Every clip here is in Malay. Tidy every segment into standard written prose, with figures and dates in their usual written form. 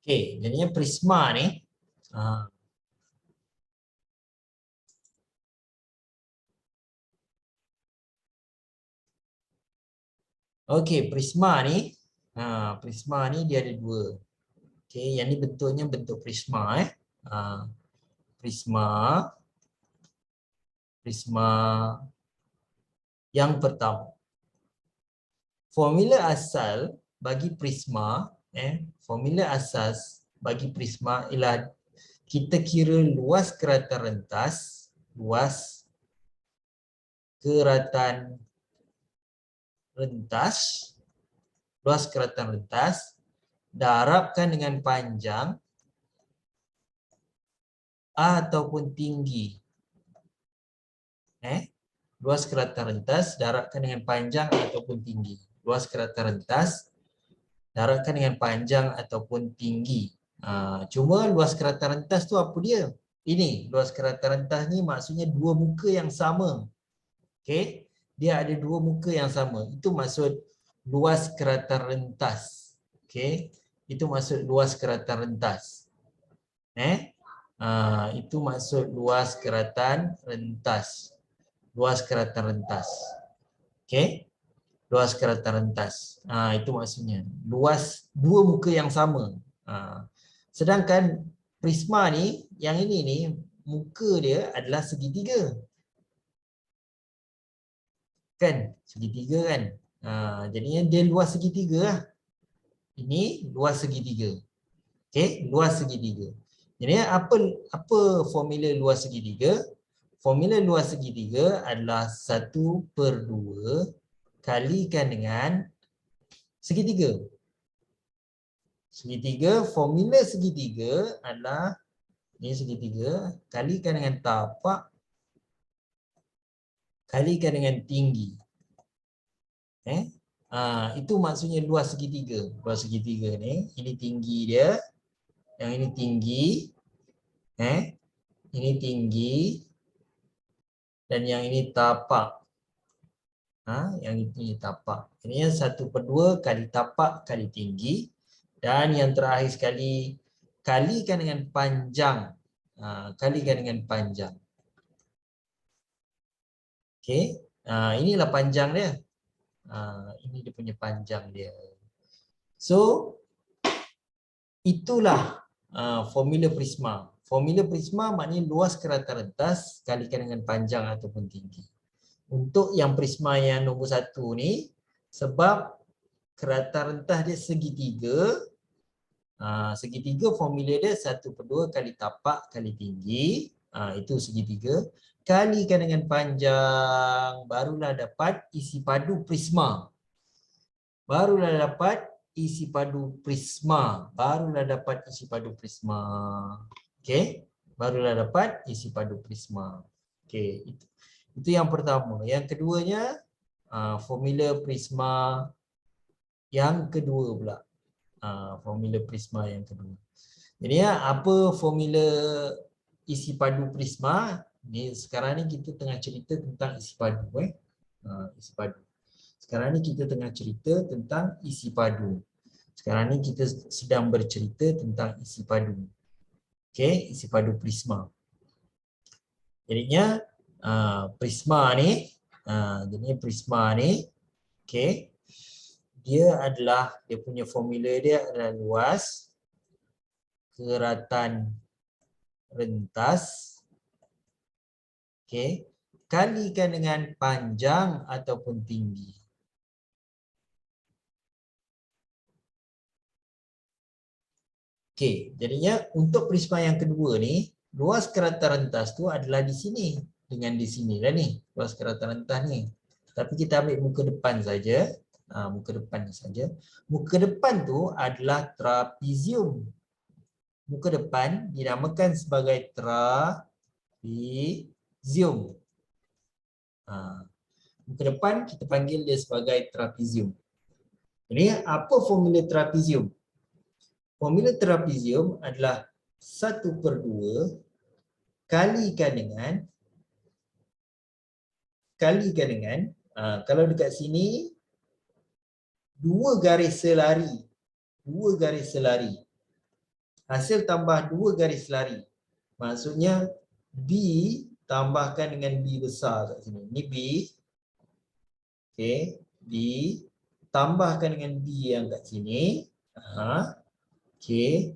Okey, jadinya prisma ni okey, prisma ni dia ada dua. Okey, yang ni bentuknya bentuk prisma prisma prisma yang pertama. Formula asal bagi prisma formula asas bagi prisma ialah kita kira luas keratan rentas, luas keratan rentas darabkan dengan panjang ataupun tinggi. Luas keratan rentas darabkan dengan panjang ataupun tinggi. Luas keratan rentas darabkan dengan panjang ataupun tinggi. Cuma luas keratan rentas tu apa dia? Ini luas keratan rentas ni maksudnya dua muka yang sama. Okey, dia ada dua muka yang sama. Itu maksud luas keratan rentas. Okey, itu maksud luas keratan rentas. Itu maksud luas keratan rentas. Luas keratan rentas. Okey, luas keratan rentas. Itu maksudnya luas dua muka yang sama. Sedangkan prisma ni, yang ini ni muka dia adalah segitiga. Kan? Segitiga kan? Jadinya dia luas segitiga lah. Ini luas segitiga. Okey, luas segitiga. Jadi apa formula luas segitiga? Formula luas segitiga adalah 1/2 kalikan dengan segitiga. Segitiga, formula segitiga adalah ini segitiga kalikan dengan tapak kalikan dengan tinggi. Itu maksudnya luas segitiga. Luas segitiga ni, ini tinggi dia, yang ini tinggi, ini tinggi, dan yang ini tapak. Yang ini tapak. Ini 1/2 kali tapak kali tinggi, dan yang terakhir sekali kalikan dengan panjang. Kalikan dengan panjang. Okey, inilah panjang dia. Ini dia punya panjang dia. So itulah formula prisma. Formula prisma maknanya luas keratan rentas kalikan dengan panjang ataupun tinggi. Untuk yang prisma yang nombor 1 ni, sebab keratan rentas dia segitiga, segitiga formula dia 1/2 kali tapak kali tinggi, itu segitiga, kalikan dengan panjang, barulah dapat isi padu prisma. Barulah dapat isi padu prisma. Okey, barulah dapat isi padu prisma. Okey, itu yang pertama. Yang keduanya, formula prisma yang kedua pula. Formula prisma yang kedua. Jadi apa formula isi padu prisma? Ni sekarang ni kita tengah cerita tentang isi padu isi padu. Sekarang ni kita tengah cerita tentang isi padu. Sekarang ni kita sedang bercerita tentang isi padu. Okey, isi padu prisma. Jadinya prisma ni, okey, dia punya formula dia adalah luas keratan rentas, okey, kalikan dengan panjang ataupun tinggi. Okey, jadinya untuk prisma yang kedua ni, luas keratan rentas tu adalah di sini dengan di sini lah ni, luas keratan rentas ni. Tapi kita ambil muka depan saja. Muka depan saja. Muka depan tu adalah trapezium. Muka depan dinamakan sebagai trapezium. Muka depan kita panggil dia sebagai trapezium. Jadi apa formula trapezium? Formula trapezium adalah 1/2 kalikan dengan kalau dekat sini dua garis selari. Hasil tambah 2 garis lari. Maksudnya B tambahkan dengan B besar kat sini. Ini B. Okey, B tambahkan dengan B yang kat sini. Okey.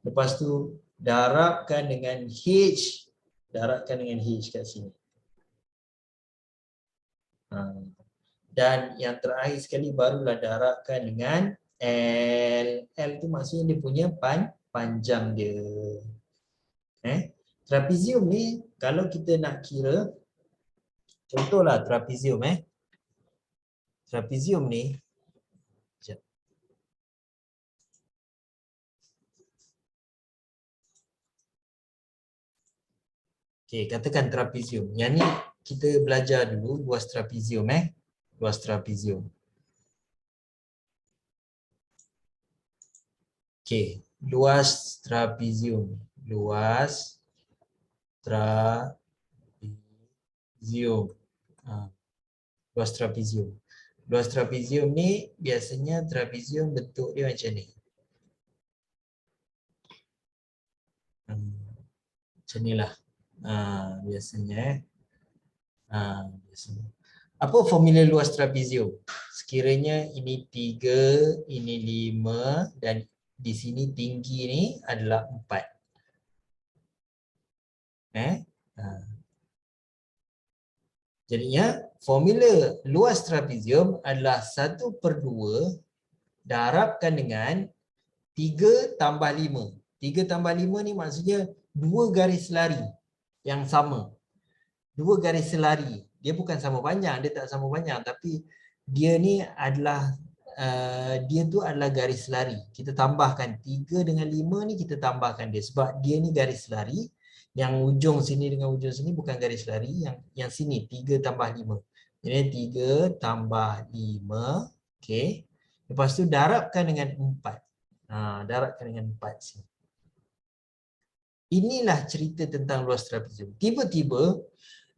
Lepas tu darabkan dengan H. Darabkan dengan H kat sini. Dan yang terakhir sekali barulah darabkan dengan L. L tu maksudnya dia punya panjang dia. Trapezium ni kalau kita nak kira, contohlah trapezium trapezium ni, okey, katakan trapezium. Yang ni kita belajar dulu luas trapezium luas trapezium. Okey, luas trapezium. Luas trapezium. Luas trapezium. Luas trapezium ni biasanya trapezium bentuk dia macam ni. Macam inilah. Biasanya biasanya. Apa formula luas trapezium? Sekiranya ini 3, ini 5 dan di sini tinggi ni adalah 4. Jadinya formula luas trapezium adalah 1/2 darabkan dengan 3 tambah 5. 3 tambah 5 ni maksudnya 2 garis lari yang sama. 2 garis lari. Dia bukan sama panjang, dia tak sama panjang, tapi dia ni adalah dia tu adalah garis lari. Kita tambahkan 3 dengan 5 ni, kita tambahkan dia sebab dia ni garis lari. Yang ujung sini dengan ujung sini bukan garis lari, yang sini 3 tambah 5. Jadi 3 tambah 5, okey. Lepas tu darabkan dengan 4. Darabkan dengan 4 sini. Inilah cerita tentang luas trapezium. Tiba-tiba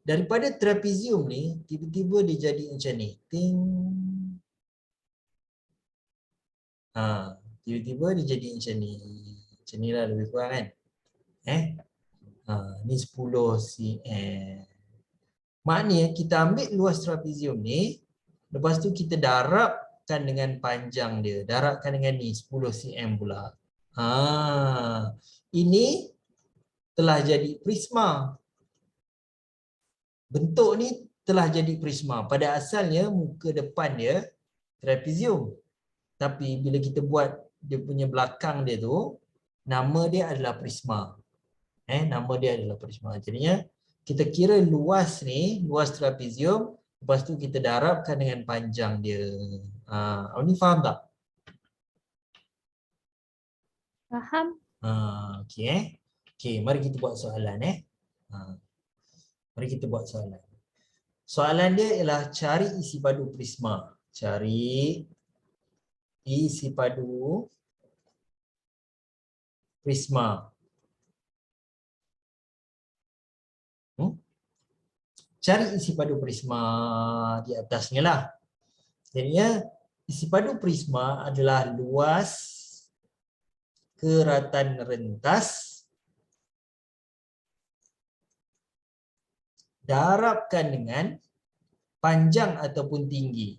daripada trapezium ni, tiba-tiba dia jadi macam ni. Ting. Tiba-tiba dia jadi macam ni. Macam ni lah lebih kurang kan. Ni 10 cm. Maknanya kita ambil luas trapezium ni, lepas tu kita darabkan dengan panjang dia. Darabkan dengan ni 10 cm pula. Ini telah jadi prisma. Bentuk ni telah jadi prisma. Pada asalnya muka depan dia trapezium. Tapi bila kita buat dia punya belakang dia tu, nama dia adalah prisma. Nama dia adalah prisma. Jadinya kita kira luas ni, luas trapezium, lepas tu kita darabkan dengan panjang dia. Ni faham tak? Faham. Okey. Okey, mari kita buat soalan Mari kita buat soalan. Soalan dia ialah cari isi padu prisma. Cari isi padu prisma. Cari isi padu prisma di atasnya lah. Jadinya isi padu prisma adalah luas keratan rentas darabkan dengan panjang ataupun tinggi.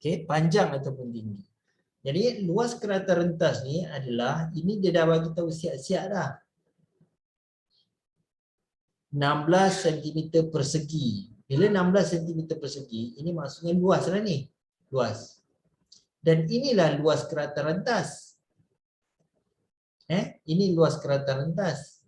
Okey, panjang ataupun tinggi. Jadi luas keratan rentas ni adalah, ini dia dah bagi tahu siap-siap dah. 16 cm persegi. Bila 16 cm persegi, ini maksudnya luas lah ni. Luas. Dan inilah luas keratan rentas. Ini luas keratan rentas.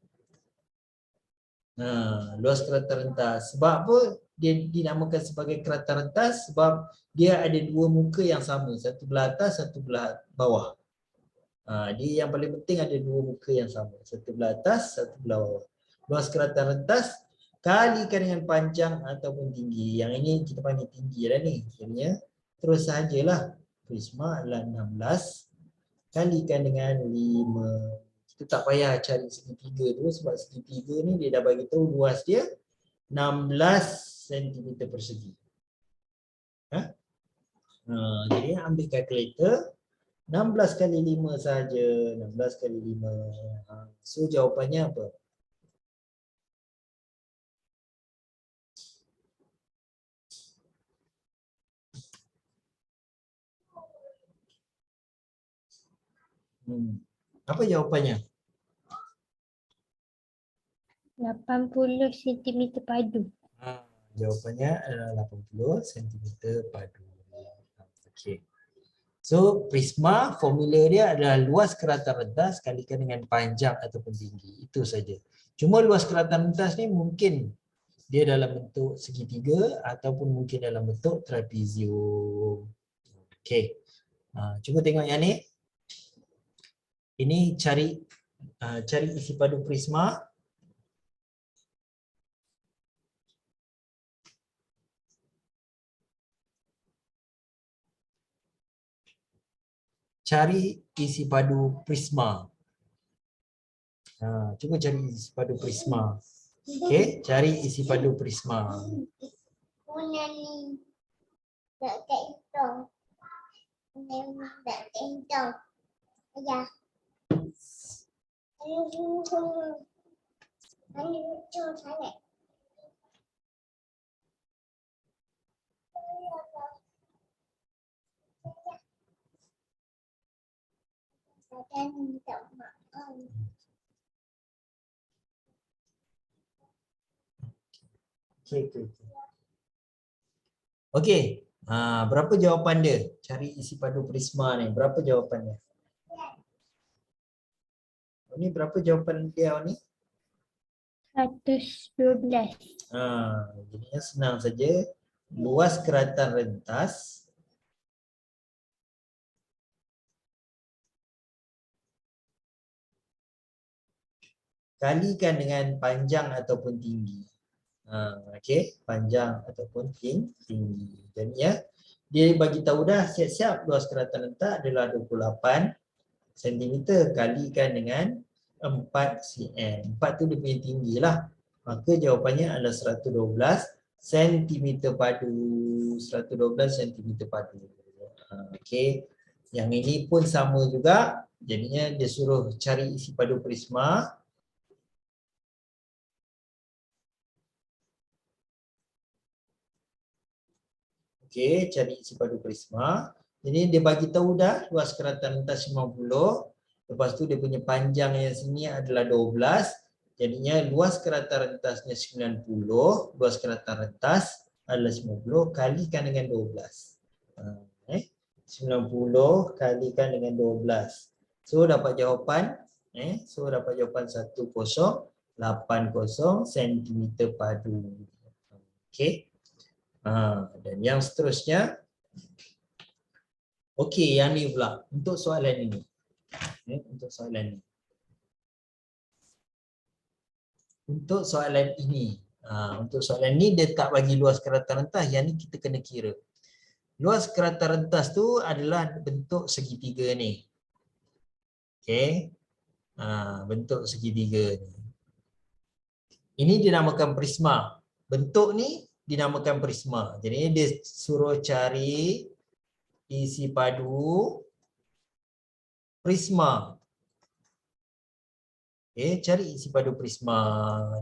Luas keratan rentas. Sebab apa dia dinamakan sebagai keratan rentas? Sebab dia ada dua muka yang sama. Satu belah atas, satu belah bawah. Dia yang paling penting ada dua muka yang sama. Satu belah atas, satu belah bawah. Luas keratan rentas kalikan dengan panjang ataupun tinggi. Yang ini kita panggil tinggi lah ni. Jadinya terus sajalah. Prisma adalah 16 kalikan dengan 5. Kita tak payah cari segitiga tu sebab segitiga ni dia dah bagi tahu luas dia 16 cm persegi. Jadi ambil kalkulator. 16 kali 5 saja. 16 kali 5. So jawapannya apa? Apa jawapannya? 80 cm padu. Jawapannya adalah 80 cm padu. Okey. So prisma formula dia adalah luas keratan rentas kalikan dengan panjang ataupun tinggi. Itu saja. Cuma luas keratan rentas ni mungkin dia dalam bentuk segitiga ataupun mungkin dalam bentuk trapezium. Okey. Cuba tengok yang ni. Ini cari isi padu prisma. Cari isi padu prisma. Cuba cari isi padu prisma. Okey, cari isi padu prisma. Punya ni tak hitung. Tak hitung. Ya. Ini lucu sangat. Saya minta maaf. Okey. Berapa jawapan dia? Cari isi padu prisma ni. Berapa jawapannya? Ini berapa jawapan dia ni? 112. Jadinya senang saja. Luas keratan rentas kalikan dengan panjang ataupun tinggi. Okey, panjang ataupun tinggi. Jadinya dia bagi tahu dah siap-siap luas keratan rentas adalah 28 cm kalikan dengan 4 cm. 4 tu dia punya tinggi lah. Maka jawapannya adalah 112 cm padu. 112 cm padu. Okey. Yang ini pun sama juga. Jadinya dia suruh cari isi padu prisma. Okey, cari isi padu prisma. Jadi dia bagi tahu dah luas keratan rentas 50. Lepas tu dia punya panjang yang sini adalah 12. Jadinya luas keratan rentasnya 90. Luas keratan rentas adalah 90 kalikan dengan 12. 90 kalikan dengan 12. So dapat jawapan. So dapat jawapan 1080 cm padu. Okey. Dan yang seterusnya. Okey, yang ni pula. Untuk soalan ini. Untuk soalan ini. Untuk soalan ini. Untuk soalan ni dia tak bagi luas keratan rentas. Yang ni kita kena kira. Luas keratan rentas tu adalah bentuk segitiga ni. Okey. Bentuk segitiga ni. Ini dinamakan prisma. Bentuk ni dinamakan prisma. Jadi dia suruh cari isi padu prisma. Okey, cari isi padu prisma.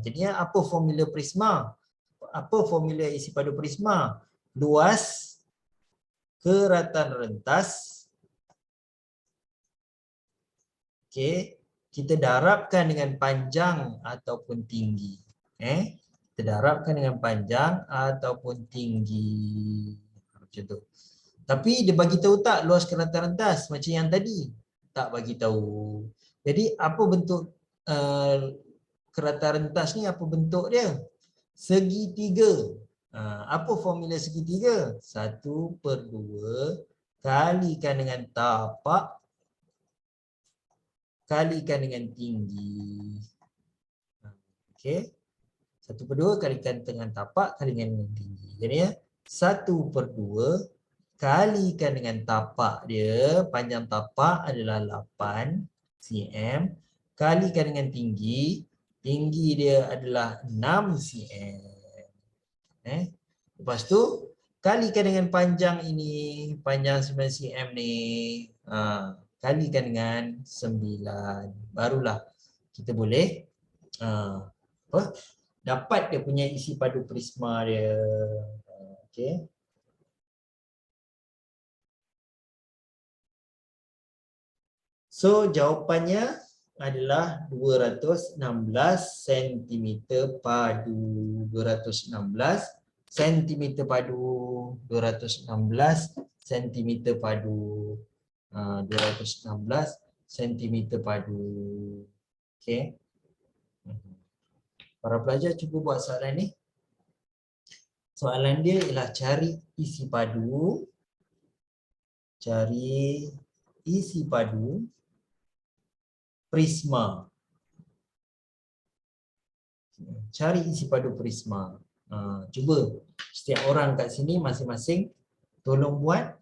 Jadinya apa formula prisma? Apa formula isi padu prisma? Luas keratan rentas. Okey, kita darabkan dengan panjang ataupun tinggi. Kita darabkan dengan panjang ataupun tinggi. Macam tu. Tapi dia bagi tahu tak luas keratan rentas macam yang tadi? Tak bagi tahu. Jadi apa bentuk keratan rentas ni, apa bentuk dia? Segitiga. Apa formula segitiga? 1/2 kalikan dengan tapak kalikan dengan tinggi. Okey. 1/2 kalikan dengan tapak kalikan dengan tinggi. Jadi 1/2 kalikan dengan tapak dia, panjang tapak adalah 8 cm, kalikan dengan tinggi, tinggi dia adalah 6 cm. Lepas tu kalikan dengan panjang ini, panjang 9 cm ni. Kalikan dengan 9. Barulah kita boleh dapat dia punya isi padu prisma dia. Okey. So jawapannya adalah 216 cm padu. 216 cm padu. 216 cm padu. 216 cm padu. Okey. Para pelajar cuba buat soalan ni. Soalan dia ialah cari isi padu. Cari isi padu prisma. Cari isi padu prisma. Cuba setiap orang kat sini masing-masing tolong buat.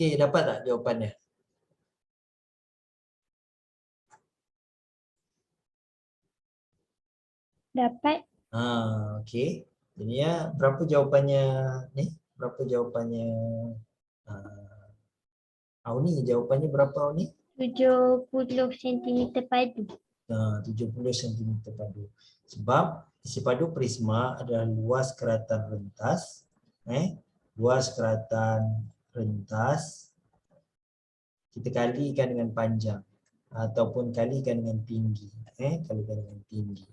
Okey, dapat tak jawapannya? Dapat. Okey. Jadi ya, berapa jawapannya ni? Berapa jawapannya? Auni, jawapannya berapa Auni? 70 cm padu. 70 cm padu. Sebab isi padu prisma adalah luas keratan rentas. Luas keratan rentas kita kalikan dengan panjang ataupun kalikan dengan tinggi. Kalikan dengan tinggi.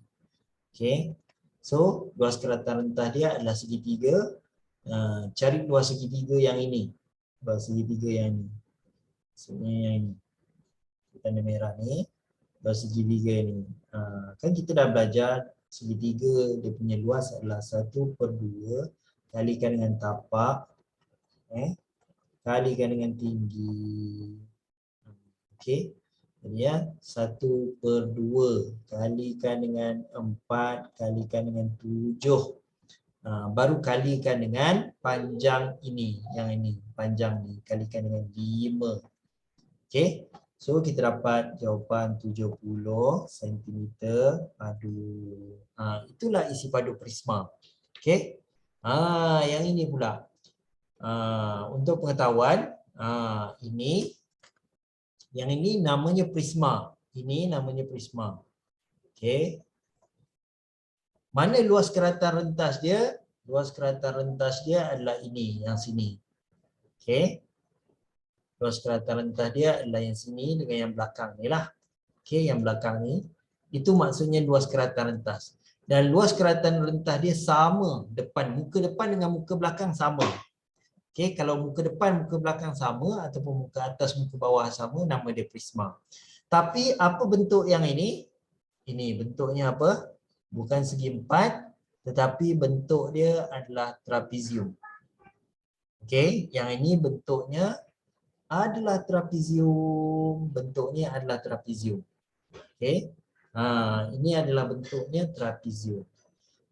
Okey. So, luas keratan rentas dia adalah segitiga. Cari luas segitiga yang ini. Luas segitiga yang ini. Maksudnya yang ini. Tanda merah ni. Luas segitiga ni. Kan kita dah belajar segitiga dia punya luas adalah 1/2 kalikan dengan tapak. Kalikan dengan tinggi. Okey. Jadi ya, 1/2 kalikan dengan 4 kalikan dengan 7. Baru kalikan dengan panjang ini. Yang ini, panjang ni. Kalikan dengan 5. Okey. So, kita dapat jawapan 70 cm padu. Itulah isi padu prisma. Okey. Yang ini pula. Untuk pengetahuan, ini yang ini namanya prisma. Ini namanya prisma. Okey. Mana luas keratan rentas dia? Luas keratan rentas dia adalah ini, yang sini. Okey. Luas keratan rentas dia adalah yang sini dengan yang belakang ni lah. Okey, yang belakang ni. Itu maksudnya luas keratan rentas. Dan luas keratan rentas dia sama. Muka depan dengan muka belakang sama. Okey, kalau muka depan, muka belakang sama ataupun muka atas, muka bawah sama, nama dia prisma. Tapi apa bentuk yang ini? Ini bentuknya apa? Bukan segi empat, tetapi bentuk dia adalah trapezium. Okey, yang ini bentuknya adalah trapezium. Bentuknya adalah trapezium. Okey. Ini adalah bentuknya trapezium.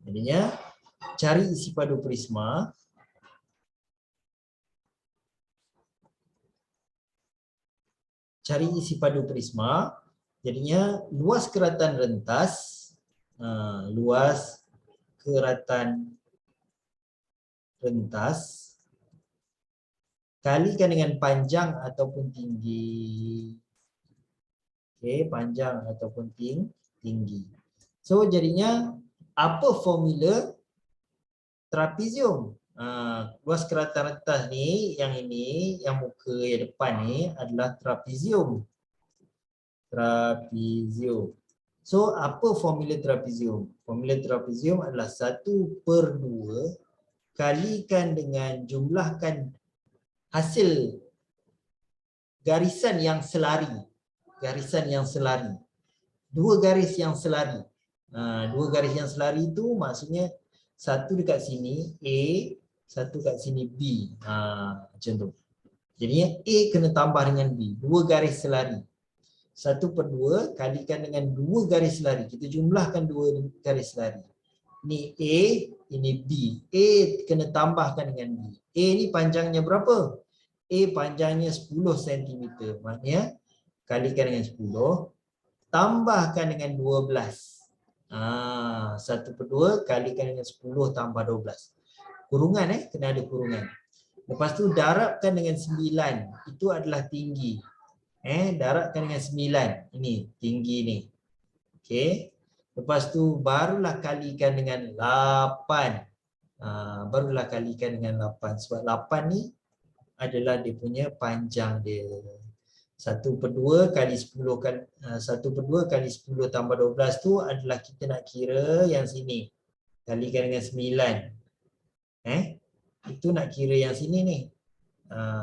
Jadinya cari isi padu prisma. Cari isi padu prisma. Jadinya luas keratan rentas. Luas keratan rentas kalikan dengan panjang ataupun tinggi. Okey, panjang ataupun tinggi. So jadinya apa formula trapezium? Luas keratan atas ni, yang ini, yang muka yang depan ni adalah trapezium. Trapezium. So apa formula trapezium? Formula trapezium adalah 1/2 kalikan dengan jumlahkan hasil garisan yang selari. Garisan yang selari. Dua garis yang selari. Dua garis yang selari itu maksudnya satu dekat sini A, satu kat sini B. Macam tu. Jadi A kena tambah dengan B. Dua garis selari. 1/2 kalikan dengan dua garis selari. Kita jumlahkan dua garis selari. Ini A, ini B. A kena tambahkan dengan B. A ni panjangnya berapa? A panjangnya 10 cm. Maknanya kalikan dengan 10. Tambahkan dengan 12. 1/2 kalikan dengan 10 tambah 12. Kurungan kena ada kurungan. Lepas tu darabkan dengan 9. Itu adalah tinggi. Darabkan dengan 9. Ini tinggi ni. Okey. Lepas tu barulah kalikan dengan 8. Barulah kalikan dengan 8. Sebab 8 ni adalah dia punya panjang dia. 1/2 kali 10 kali 1/2 kali 10 tambah 12 tu adalah kita nak kira yang sini. Kalikan dengan 9. Itu nak kira yang sini ni.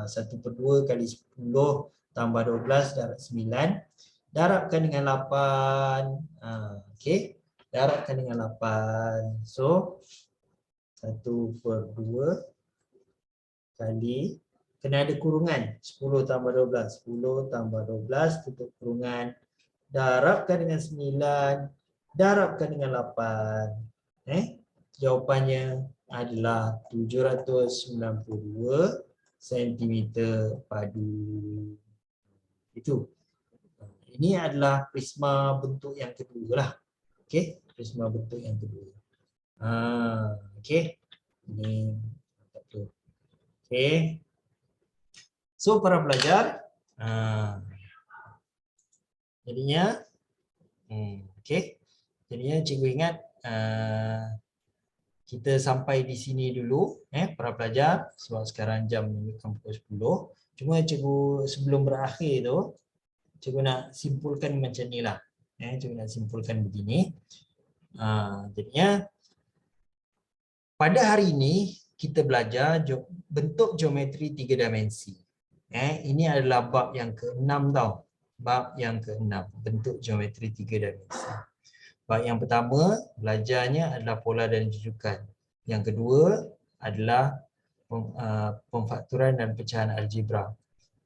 1/2 kali 10 tambah 12 darab 9. Darabkan dengan 8. Okey. Darabkan dengan 8. So 1/2 kali, kena ada kurungan, 10 tambah 12. 10 tambah 12 tutup kurungan. Darabkan dengan 9. Darabkan dengan 8. Jawapannya adalah 792 cm padu. Itu. Ini adalah prisma bentuk yang kedua lah. Okey, prisma bentuk yang kedua. Okey. Ini betul. Okey. So para pelajar, jadinya okey. Jadinya cikgu ingat kita sampai di sini dulu para pelajar, sebab sekarang jam pukul 10. Cuma cikgu sebelum berakhir tu, cikgu nak simpulkan macam ni lah. Cikgu nak simpulkan begini. Jadinya pada hari ini kita belajar bentuk geometri 3 dimensi. Ini adalah bab yang ke-6 tau. Bab yang ke-6, bentuk geometri 3 dimensi. Bab yang pertama belajarnya adalah pola dan jujukan. Yang kedua adalah pemfakturan dan pecahan algebra.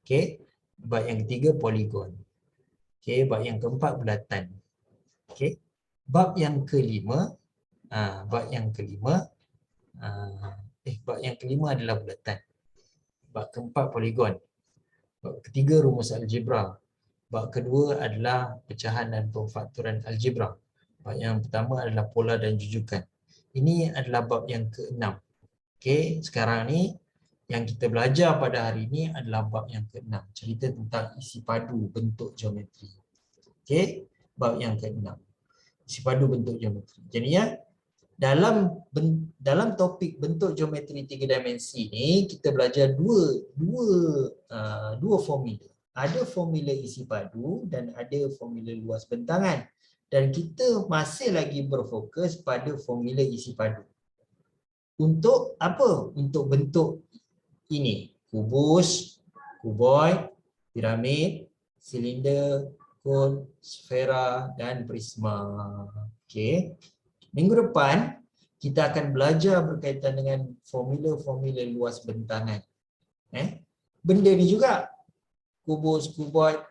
Okey. Bab yang ketiga poligon. Okey, bab yang keempat bulatan. Okey. Bab yang kelima bab yang kelima adalah bulatan. Bab keempat poligon. Bab ketiga rumus algebra. Bab kedua adalah pecahan dan pemfakturan algebra. Bab yang pertama adalah pola dan jujukan. Ini adalah bab yang ke-6. Okey, sekarang ni yang kita belajar pada hari ini adalah bab yang ke-6. Cerita tentang isi padu bentuk geometri. Okey, bab yang ke-6. Isi padu bentuk geometri. Jadinya dalam topik bentuk geometri 3 dimensi ni kita belajar dua formula. Ada formula isi padu dan ada formula luas bentangan. Dan kita masih lagi berfokus pada formula isi padu. Untuk apa? Untuk bentuk ini. Kubus, kuboid, piramid, silinder, kon, sfera dan prisma. Okey. Minggu depan kita akan belajar berkaitan dengan formula-formula luas bentangan. Benda ni juga. Kubus, kuboid,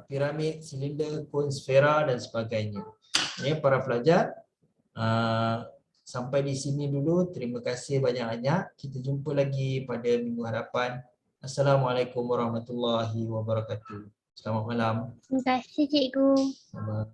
piramid, silinder, kon, sfera dan sebagainya. Para pelajar, sampai di sini dulu. Terima kasih banyak-banyak. Kita jumpa lagi pada minggu hadapan. Assalamualaikum warahmatullahi wabarakatuh. Selamat malam. Terima kasih cikgu. Selamat.